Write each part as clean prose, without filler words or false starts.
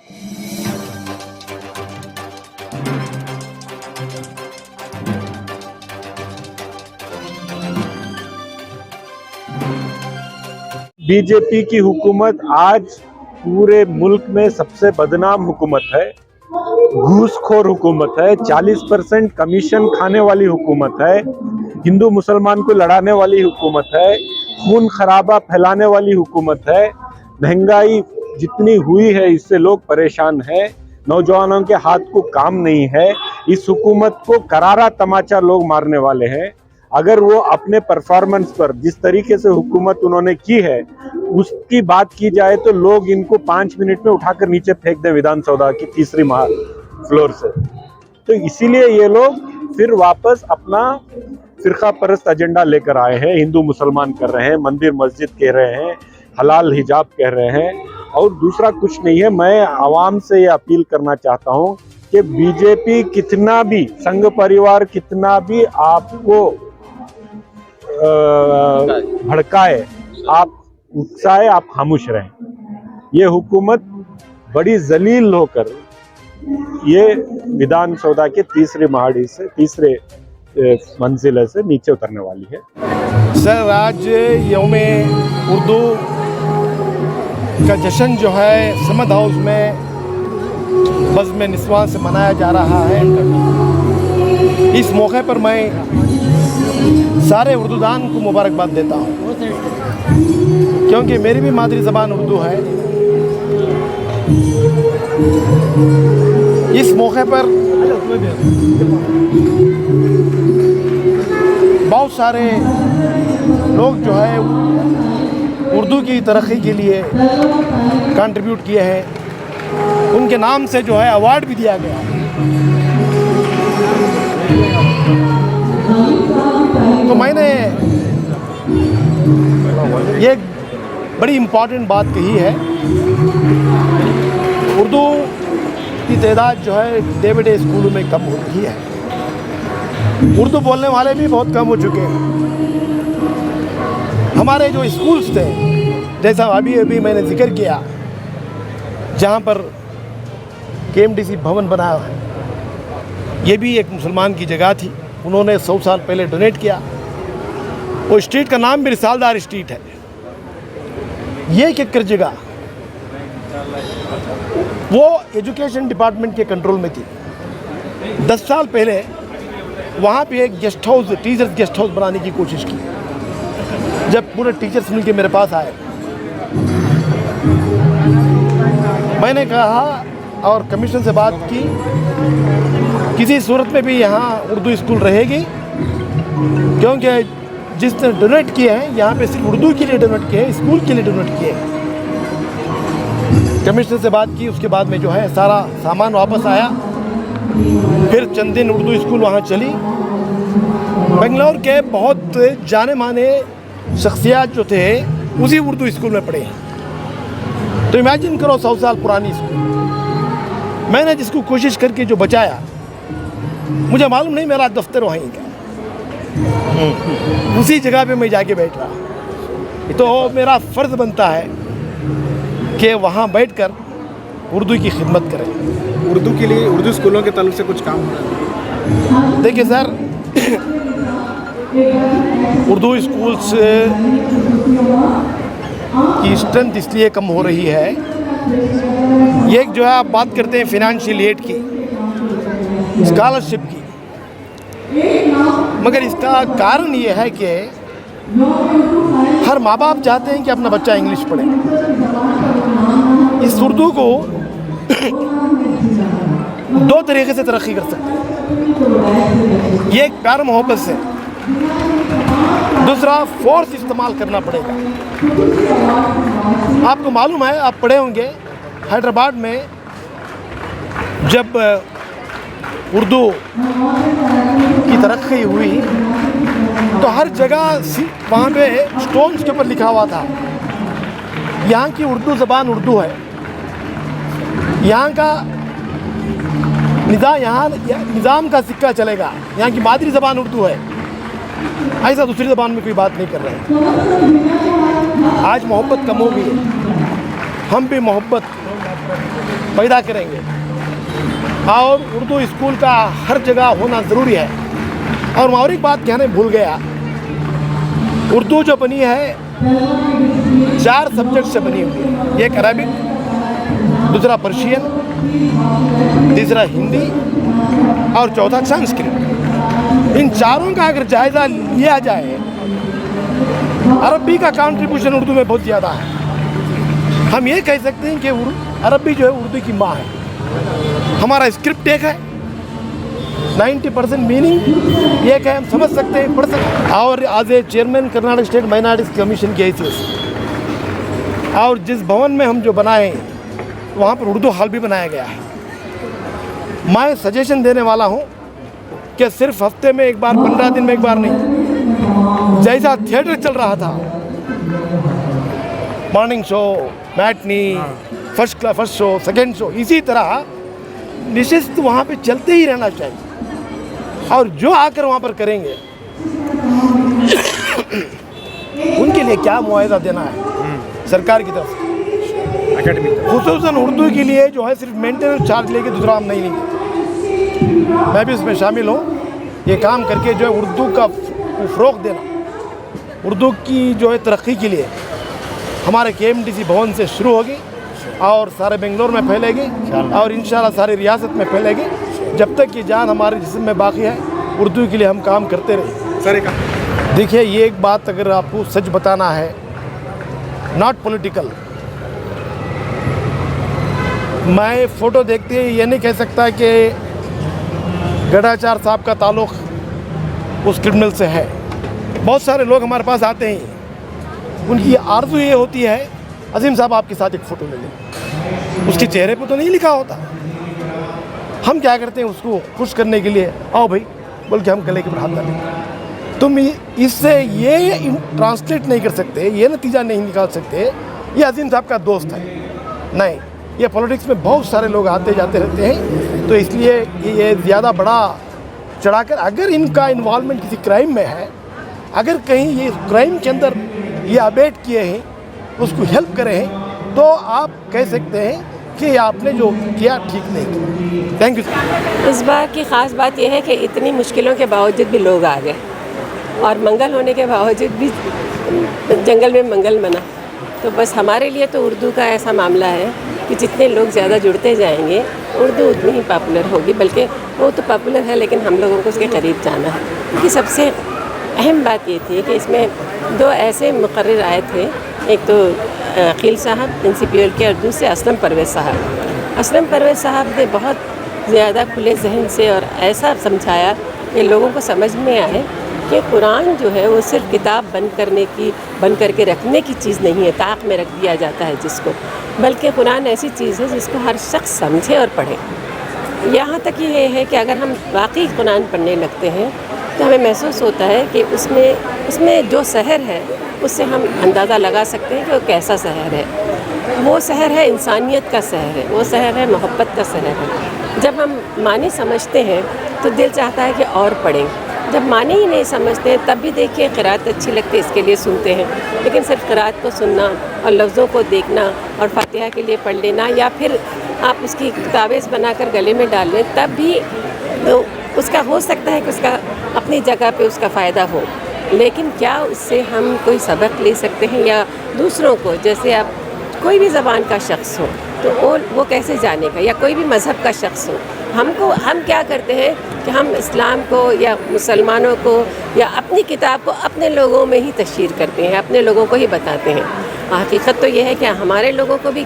BJP की हुकूमत आज पूरे मुल्क में सबसे बदनाम हुकूमत है, घूसखोर हुकूमत है, 40% कमीशन खाने वाली हुकूमत है, हिंदू मुसलमान को लड़ाने वाली हुकूमत है, खून खराबा फैलाने वाली हुकूमत है। महंगाई जितनी हुई है इससे लोग परेशान हैं, नौजवानों के हाथ को काम नहीं है। इस हुकूमत को करारा तमाचा लोग मारने वाले हैं। अगर वो अपने परफॉर्मेंस पर जिस तरीके से हुकूमत उन्होंने की है उसकी बात की जाए तो लोग इनको 5 मिनट में उठाकर नीचे फेंक दें विधानसभा की तीसरी फ्लोर से। तो इसीलिए ये लोग फिर वापस अपना फिरका परस्त एजेंडा लेकर आए हैं, हिंदू मुसलमान कर रहे हैं, मंदिर मस्जिद कह रहे हैं, हलाल हिजाब कह रहे हैं, और दूसरा कुछ नहीं है। मैं आवाम से ये अपील करना चाहता हूँ कि बीजेपी कितना भी, संघ परिवार कितना भी आपको भड़काए, आप उकसाए, आप खामोश रहें। ये हुकूमत बड़ी जलील होकर ये विधानसभा के तीसरे महाड़ी से, तीसरे मंजिल से नीचे उतरने वाली है। सर, आज यौम उर्दू का जश्न जो है समद हाउस में बज़्म निस्वान से मनाया जा रहा है। इस मौके पर मैं सारे उर्दूदान को मुबारकबाद देता हूँ, क्योंकि मेरी भी मादरी ज़बान उर्दू है। इस मौके पर बहुत सारे लोग जो है उर्दू की तरक्की के लिए कंट्रीब्यूट किए हैं, उनके नाम से जो है अवार्ड भी दिया गया। तो मैंने ये बड़ी इम्पॉर्टेंट बात कही है, उर्दू की तादाद जो है डे बाय डे स्कूलों में कम हो रही है। उर्दू बोलने वाले भी बहुत कम हो चुके हैं। हमारे जो स्कूल्स थे, जैसा अभी मैंने जिक्र किया, जहाँ पर KMDC भवन बना है, ये भी एक मुसलमान की जगह थी। उन्होंने 100 साल पहले डोनेट किया। वो स्ट्रीट का नाम भी रिसालदार स्ट्रीट है। ये एक जगह वो एजुकेशन डिपार्टमेंट के कंट्रोल में थी। 10 साल पहले वहाँ पे एक guest house, teachers guest house बनाने की कोशिश की। जब पूरे टीचर्स मिलके मेरे पास आए, मैंने कहा और कमीशन से बात की, किसी सूरत में भी यहाँ उर्दू स्कूल रहेगी, क्योंकि जिसने डोनेट किए हैं यहाँ पे सिर्फ उर्दू के लिए डोनेट किए हैं, स्कूल के लिए डोनेट किए हैं। कमिश्नर से बात की, उसके बाद में जो है सारा सामान वापस आया। फिर चंद दिन उर्दू स्कूल वहाँ चली। बेंगलोर के बहुत जाने माने शख्सियात जो थे उसी उर्दू स्कूल में पढ़े हैं। तो इमेजिन करो 100 साल पुरानी स्कूल। मैंने जिसको कोशिश करके जो बचाया, मुझे मालूम नहीं मेरा दफ्तर वहीं का, उसी जगह पे मैं जाके बैठ रहा। तो मेरा फ़र्ज़ बनता है कि वहाँ बैठकर उर्दू की खिदमत करें। उर्दू के लिए उर्दू स्कूलों के ताल्लुक से कुछ काम हो रहा है? देखिए सर, उर्दू स्कूल्स की स्ट्रेंथ इसलिए कम हो रही है, ये जो है आप बात करते हैं फिनेंशियल एड की, स्कॉलरशिप की, मगर इसका कारण ये है कि हर माँ बाप चाहते हैं कि अपना बच्चा इंग्लिश पढ़े। इस उर्दू को 2 तरीके से तरक्की कर सकते हैं। ये एक प्यार मोहब्बत से, दूसरा फोर्स इस्तेमाल करना पड़ेगा। आपको मालूम है, आप पढ़े होंगे, हैदराबाद में जब उर्दू की तरक्की हुई तो हर जगह वहाँ पे स्टोन्स के ऊपर लिखा हुआ था, यहाँ की उर्दू ज़बान उर्दू है, यहाँ का निज़ाम का सिक्का चलेगा, यहाँ की मादरी ज़बान उर्दू है। ऐसा दूसरी ज़बान में कोई बात नहीं कर रहे हैं। आज मोहब्बत कम हो गई है। हम भी मोहब्बत पैदा करेंगे। और उर्दू स्कूल का हर जगह होना ज़रूरी है। और मैं और एक बात कहने भूल गया, उर्दू जो बनी है 4 सब्जेक्ट से बनी हुई है। एक अरबिक, दूसरा पर्शियन, तीसरा हिंदी और चौथा संस्कृत। इन चारों का अगर जायज़ा लिया जाए, अरबी का कंट्रीब्यूशन उर्दू में बहुत ज़्यादा है। हम ये कह सकते हैं कि अरबी जो है उर्दू की माँ है। हमारा स्क्रिप्ट एक है, 90% मीनिंग एक है, हम समझ सकते हैं, पढ़ सकते हैं। और as a chairman Karnataka state minorities commission की हैसियत से, और जिस भवन में हम जो बनाए वहाँ पर उर्दू हॉल भी बनाया गया है। मैं सजेशन देने वाला हूँ कि सिर्फ हफ्ते में एक बार, 15 दिन में एक बार नहीं, जैसा थिएटर चल रहा था, morning show, matinee, first show, second show, इसी तरह निश्चित वहाँ पे चलते ही रहना चाहिए। और जो आकर वहाँ पर करेंगे उनके लिए क्या मुआवजा देना है सरकार की तरफ से, खुसूसन उर्दू के लिए जो है सिर्फ मेंटेनेंस चार्ज लेके दूसरा हम नहीं लेंगे। मैं भी इसमें शामिल हूँ, ये काम करके जो है उर्दू का फ़रोग़ देना, उर्दू की जो है तरक्की के लिए हमारे KMTC भवन से शुरू होगी और सारे बेंगलोर में फैलेगी और इंशाल्लाह सारी रियासत में फैलेगी। जब तक ये जान हमारे जिस्म में बाकी है, उर्दू के लिए हम काम करते रहें। सर देखिए, ये एक बात अगर आपको सच बताना है, नॉट पॉलिटिकल, मैं फ़ोटो देखते ही ये नहीं कह सकता कि गढ़ाचार साहब का ताल्लुक़ उस क्रिमिनल से है। बहुत सारे लोग हमारे पास आते हैं, उनकी आरज़ू ये होती है अजीम साहब आपके साथ एक फ़ोटो ले लें। उसके चेहरे पर तो नहीं लिखा होता। हम क्या करते हैं, उसको खुश करने के लिए आओ भाई बोल के हम गले के ऊपर हाथ डालें। तुम इससे ये ट्रांसलेट नहीं कर सकते, ये नतीजा नहीं निकाल सकते ये अजीम साहब का दोस्त है। नहीं, ये पॉलिटिक्स में बहुत सारे लोग आते जाते रहते हैं, तो इसलिए ये ज़्यादा बड़ा चढ़ाकर, अगर इनका इन्वॉल्वमेंट किसी क्राइम में है, अगर कहीं ये क्राइम के अंदर ये अबेट किए हैं, उसको हेल्प करे हैं, तो आप कह सकते हैं कि आपने जो किया ठीक नहीं किया। Thank you. इस बार की ख़ास बात यह है कि इतनी मुश्किलों के बावजूद भी लोग आ गए और मंगल होने के बावजूद भी जंगल में मंगल बना। तो बस हमारे लिए तो उर्दू का ऐसा मामला है कि जितने लोग ज़्यादा जुड़ते जाएंगे उर्दू उतनी ही पॉपुलर होगी। बल्कि वो तो पॉपुलर है, लेकिन हम लोगों को उसके करीब जाना है। क्योंकि सबसे अहम बात ये थी कि इसमें 2 ऐसे मुकर्रिर आए थे, एक तो अकील साहब प्रिंसिपल के और दूसरे असलम परवेज़ साहब। असलम परवेज़ साहब ने बहुत ज़्यादा खुले जहन से और ऐसा समझाया कि लोगों को समझ में आए कि कुरान जो है वो सिर्फ किताब बंद करके रखने की चीज़ नहीं है, ताक में रख दिया जाता है जिसको, बल्कि कुरान ऐसी चीज़ है जिसको हर शख्स समझे और पढ़े। यहाँ तक ये है कि अगर हम वाकई कुरान पढ़ने लगते हैं तो हमें महसूस होता है कि उसमें जो सहर है उससे हम अंदाज़ा लगा सकते हैं कि वो कैसा सहर है। वो सहर है इंसानियत का सहर है, वो सहर है मोहब्बत का सहर है। जब हम मानी समझते हैं तो दिल चाहता है कि और पढ़ें। जब माने ही नहीं समझते हैं तब भी देखिए क़िरात अच्छी लगती है, इसके लिए सुनते हैं, लेकिन सिर्फ क़िरात को सुनना और लफ्ज़ों को देखना और फातिहा के लिए पढ़ लेना या फिर आप उसकी तावीज़ बनाकर गले में डाल लें, तब भी तो उसका हो सकता है कि उसका अपनी जगह पे उसका फ़ायदा हो, लेकिन क्या उससे हम कोई सबक ले सकते हैं? या दूसरों को, जैसे आप कोई भी ज़बान का शख्स हो तो वो कैसे जानेगा, या कोई भी मज़हब का शख्स हो, हम क्या करते हैं कि हम इस्लाम को या मुसलमानों को या अपनी किताब को अपने लोगों में ही तशहीर करते हैं, अपने लोगों को ही बताते हैं। हकीकत तो ये है कि हमारे लोगों को भी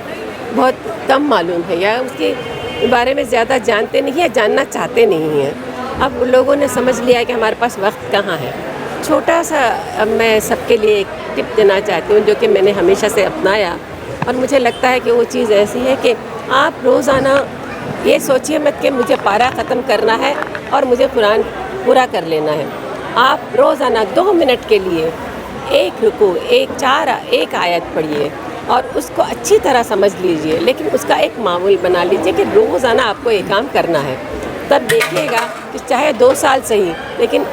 बहुत कम मालूम है या उसके बारे में ज़्यादा जानते नहीं है, जानना चाहते नहीं हैं। अब लोगों ने समझ लिया कि हमारे पास वक्त कहाँ है। छोटा सा मैं सबके लिए एक टिप देना चाहती हूँ जो कि मैंने हमेशा से अपनाया, और मुझे लगता है कि वो चीज़ ऐसी है कि आप रोज़ाना ये सोचिए मत कि मुझे पारा ख़त्म करना है और मुझे कुरान पूरा कर लेना है। आप रोज़ाना 2 मिनट के लिए एक रुकू, एक आयत पढ़िए और उसको अच्छी तरह समझ लीजिए, लेकिन उसका एक मामूल बना लीजिए कि रोज़ाना आपको ये काम करना है। तब देखिएगा कि चाहे 2 साल सही, लेकिन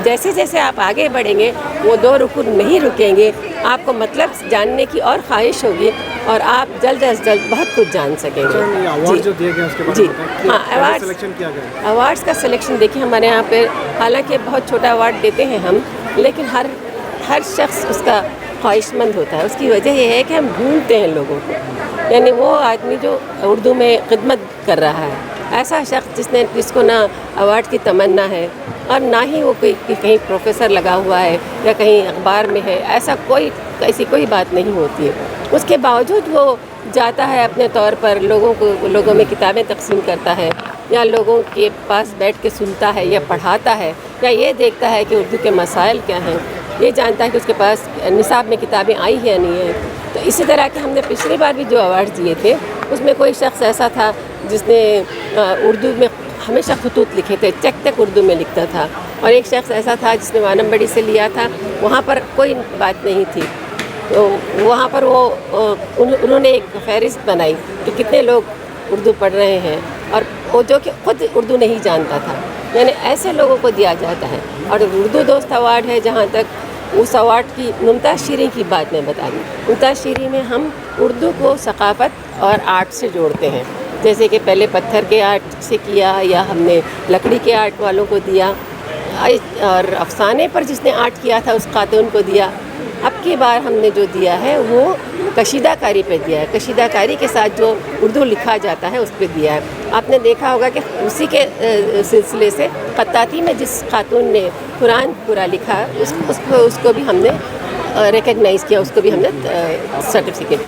जैसे जैसे आप आगे बढ़ेंगे वो 2 रुकू नहीं रुकेंगे, आपको मतलब जानने की और ख्वाहिश होगी और आप जल्द अज जल्द बहुत कुछ जान सकेंगे। ये अवार्ड जो दिए गए उसके बारे जी में बताएं। हाँ, कैसे अवार्ड्स सिलेक्शन किया गया? अवार्ड्स का सिलेक्शन देखिए हमारे यहाँ पे हालांकि बहुत छोटा अवार्ड देते हैं हम, लेकिन हर शख्स उसका ख्वाहिशमंद होता है। उसकी वजह यह है कि हम ढूंढते हैं लोगों को, यानी वो आदमी जो उर्दू में खिदमत कर रहा है, ऐसा शख्स जिसको ना अवार्ड की तमन्ना है और ना ही वो कोई कहीं प्रोफेसर लगा हुआ है या कहीं अखबार में है, ऐसी कोई बात नहीं होती है। उसके बावजूद वो जाता है अपने तौर पर, लोगों में किताबें तकसीम करता है या लोगों के पास बैठ के सुनता है या पढ़ाता है या ये देखता है कि उर्दू के मसाइल क्या हैं, ये जानता है कि उसके पास निसाब में किताबें आई है या नहीं है। तो इसी तरह के हमने पिछली बार भी जो अवार्ड दिए थे उसमें कोई शख्स ऐसा था जिसने उर्दू में हमेशा खतूत लिखे थे, चक उर्दू में लिखता था, और एक शख्स ऐसा था जिसने वानमबड़ी से लिया था, वहाँ पर कोई बात नहीं थी। तो वहाँ पर उन्होंने एक फहरिस्त बनाई कि कितने लोग उर्दू पढ़ रहे हैं, और वो जो कि खुद उर्दू नहीं जानता था, यानी ऐसे लोगों को दिया जाता है। और उर्दू दोस्त अवार्ड है, जहाँ तक उस अवार्ड की मुमताज़ शीरी की बात मैं बता दूँ। मुमताज़ शीरी में हम उर्दू को सकाफ़त और आर्ट से जोड़ते हैं, जैसे कि पहले पत्थर के आर्ट से किया या हमने लकड़ी के आर्ट वालों को दिया, और अफसाने पर जिसने आर्ट किया था उस खातून को दिया। अब की बार हमने जो दिया है वो कशीदाकारी पे दिया है, कशीदाकारी के साथ जो उर्दू लिखा जाता है उस पर दिया है। आपने देखा होगा कि उसी के सिलसिले से ख़त्ताती में जिस खातून ने कुरान पूरा लिखा उसको भी हमने रिकग्नाइज़ किया, उसको भी हमने सर्टिफिकेट